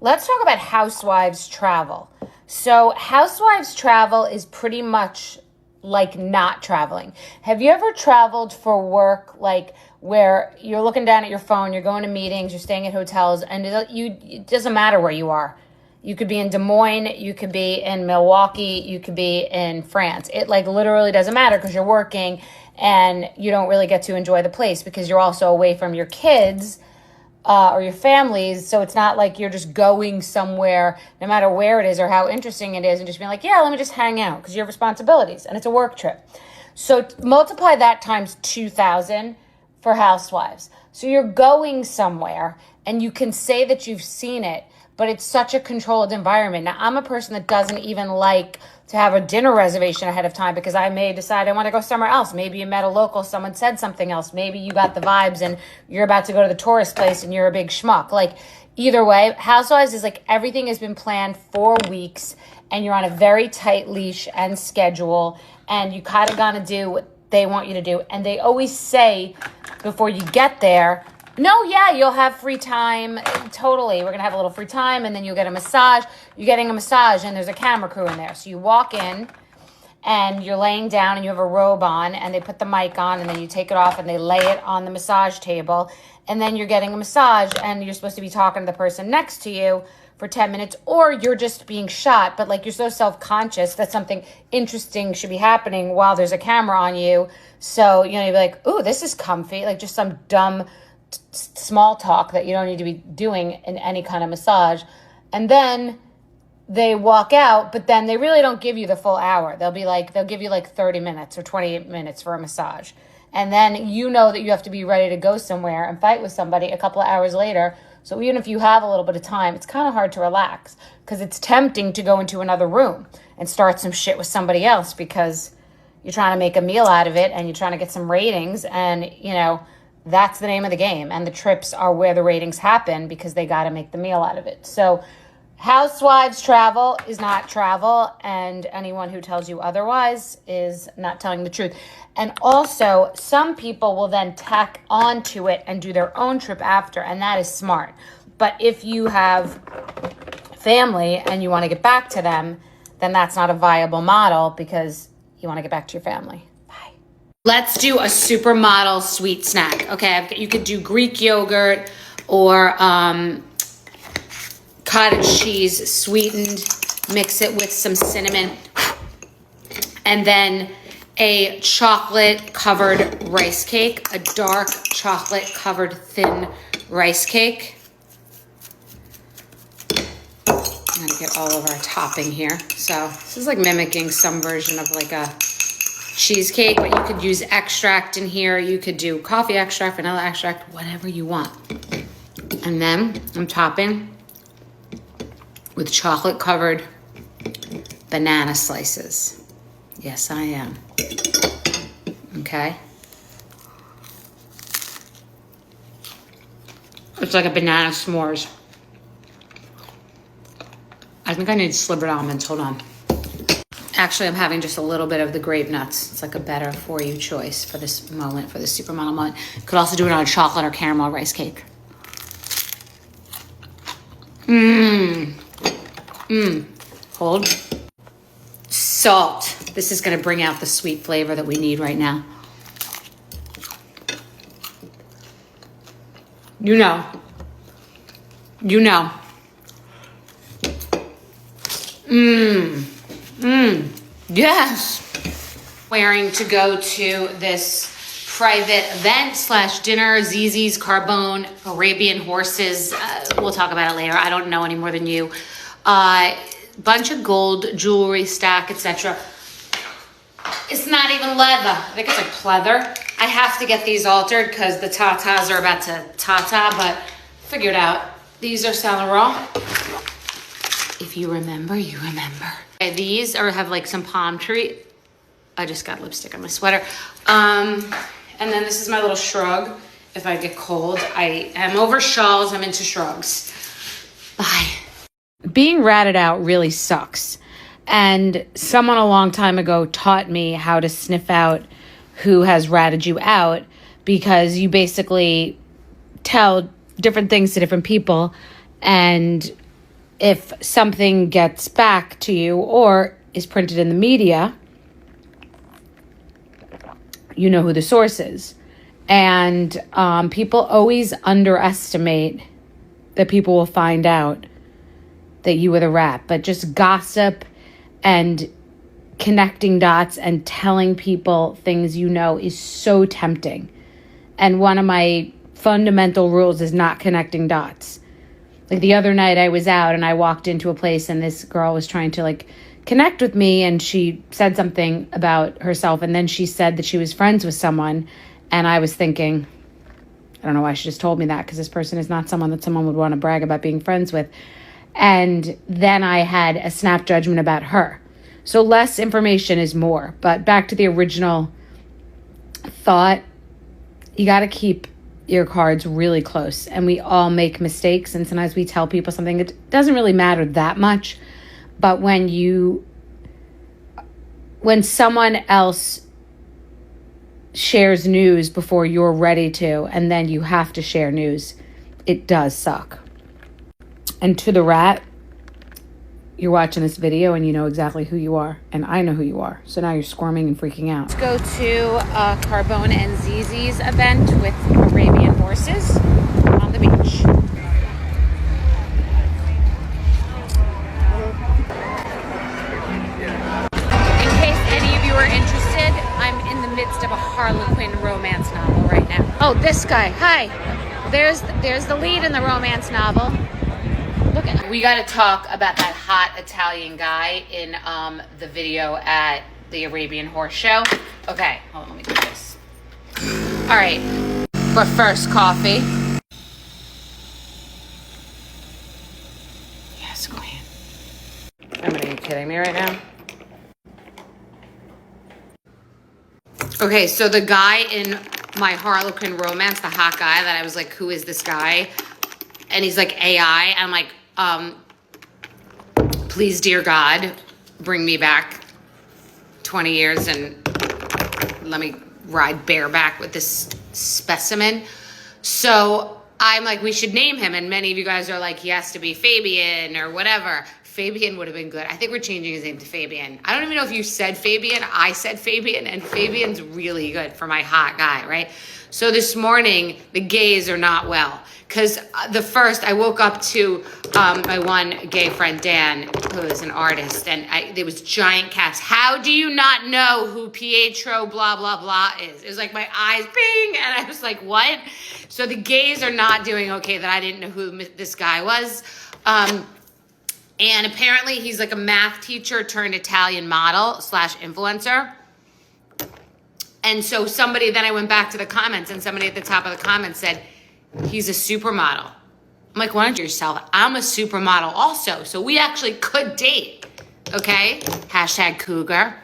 Let's talk about Housewives Travel. So Housewives Travel is pretty much like not traveling. Have you ever traveled for work, like where you're looking down at your phone, you're going to meetings, you're staying at hotels, and it doesn't matter where you are. You could be in Des Moines, you could be in Milwaukee, you could be in France. It like literally doesn't matter because you're working and you don't really get to enjoy the place because you're also away from your kids or your families. So it's not like you're just going somewhere, no matter where it is or how interesting it is, and just being like, yeah, let me just hang out, because you have responsibilities and it's a work trip. So multiply that times 2,000 for Housewives. So you're going somewhere and you can say that you've seen it, but it's such a controlled environment. Now, I'm a person that doesn't even like to have a dinner reservation ahead of time because I may decide I want to go somewhere else. Maybe you met a local, someone said something else. Maybe you got the vibes and you're about to go to the tourist place and you're a big schmuck. Like, either way, Housewives is like everything has been planned for weeks and you're on a very tight leash and schedule, and you kind of got to do what they want you to do. And they always say before you get there, no, yeah, you'll have free time. Totally. We're going to have a little free time, and then you'll get a massage. You're getting a massage, and there's a camera crew in there. So you walk in, and you're laying down, and you have a robe on, and they put the mic on, and then you take it off, and they lay it on the massage table. And then you're getting a massage, and you're supposed to be talking to the person next to you for 10 minutes, or you're just being shot, but like you're so self-conscious that something interesting should be happening while there's a camera on you. So, you'll be like, ooh, this is comfy, like just some dumb small talk that you don't need to be doing in any kind of massage. And then they walk out, but then they really don't give you the full hour. They'll give you like 30 minutes or 28 minutes for a massage. And then you know that you have to be ready to go somewhere and fight with somebody a couple of hours later. So even if you have a little bit of time, it's kind of hard to relax because it's tempting to go into another room and start some shit with somebody else because you're trying to make a meal out of it and you're trying to get some ratings, and that's the name of the game. And the trips are where the ratings happen because they got to make the meal out of it. So Housewives Travel is not travel, and anyone who tells you otherwise is not telling the truth. And also, some people will then tack onto it and do their own trip after, and that is smart. But if you have family and you want to get back to them, then that's not a viable model because you want to get back to your family. Let's do a Supermodel sweet snack. Okay, you could do Greek yogurt or cottage cheese sweetened. Mix it with some cinnamon. And then a chocolate-covered rice cake, a dark chocolate-covered thin rice cake. I'm going to get all of our topping here. So this is like mimicking some version of like a cheesecake, but you could use extract in here. You could do coffee extract, vanilla extract, whatever you want. And then I'm topping with chocolate-covered banana slices. Yes, I am. Okay. It's like a banana s'mores. I think I need slivered almonds. Hold on. Actually, I'm having just a little bit of the grape nuts. It's like a better for you choice for this moment, for this Supermodel moment. Could also do it on a chocolate or caramel rice cake. Hold. Salt. This is going to bring out the sweet flavor that we need right now. You know. Yes. Wearing to go to this private event / dinner, Zizi's Carbone, Arabian horses. We'll talk about it later. I don't know any more than you. Bunch of gold jewelry stack, etc. It's not even leather. I think it's like pleather. I have to get these altered because the tatas are about to tata, but figure it out. These are Saint Laurent. If you remember, you remember. Okay, these have like some palm tree. I just got lipstick on my sweater. And then this is my little shrug. If I get cold, I am over shawls. I'm into shrugs. Bye. Being ratted out really sucks. And someone a long time ago taught me how to sniff out who has ratted you out, because you basically tell different things to different people, and if something gets back to you or is printed in the media, you know who the source is. And people always underestimate that people will find out that you were the rat. But just gossip and connecting dots and telling people things you know is so tempting. And one of my fundamental rules is not connecting dots. Like the other night I was out and I walked into a place and this girl was trying to like connect with me, and she said something about herself, and then she said that she was friends with someone, and I was thinking, I don't know why she just told me that, because this person is not someone that someone would want to brag about being friends with. And then I had a snap judgment about her. So less information is more. But back to the original thought, you got to keep your cards really close. And we all make mistakes. And sometimes we tell people something. It doesn't really matter that much. But when someone else shares news before you're ready to, and then you have to share news, it does suck. And to the rat, you're watching this video and you know exactly who you are, and I know who you are. So now you're squirming and freaking out. Let's go to Carbone and Zizi's event with Arabian horses on the beach. In case any of you are interested, I'm in the midst of a Harlequin romance novel right now. Oh, this guy. Hi. There's the lead in the romance novel. Look at. We got to talk about that hot Italian guy in the video at the Arabian Horse Show. Okay, hold on, let me do this. All right, but first, coffee. Yes, queen. Are you kidding me right now? Okay, so the guy in my Harlequin romance, the hot guy that I was like, who is this guy? And he's like AI. I'm like, please, dear God, bring me back 20 years and let me ride bareback with this specimen. So I'm like, we should name him. And many of you guys are like, he has to be Fabian or whatever. Fabian would have been good. I think we're changing his name to Fabian. I don't even know if you said Fabian. I said Fabian, and Fabian's really good for my hot guy, right? So this morning, the gays are not well. Because I woke up to my one gay friend, Dan, who is an artist, and there was giant cats. How do you not know who Pietro blah, blah, blah is? It was like my eyes bing, and I was like, what? So the gays are not doing okay that I didn't know who this guy was. And apparently he's like a math teacher turned Italian model / influencer. And so then I went back to the comments, and somebody at the top of the comments said, he's a supermodel. I'm like, why don't you yourself? I'm a supermodel also. So we actually could date. Okay? # cougar.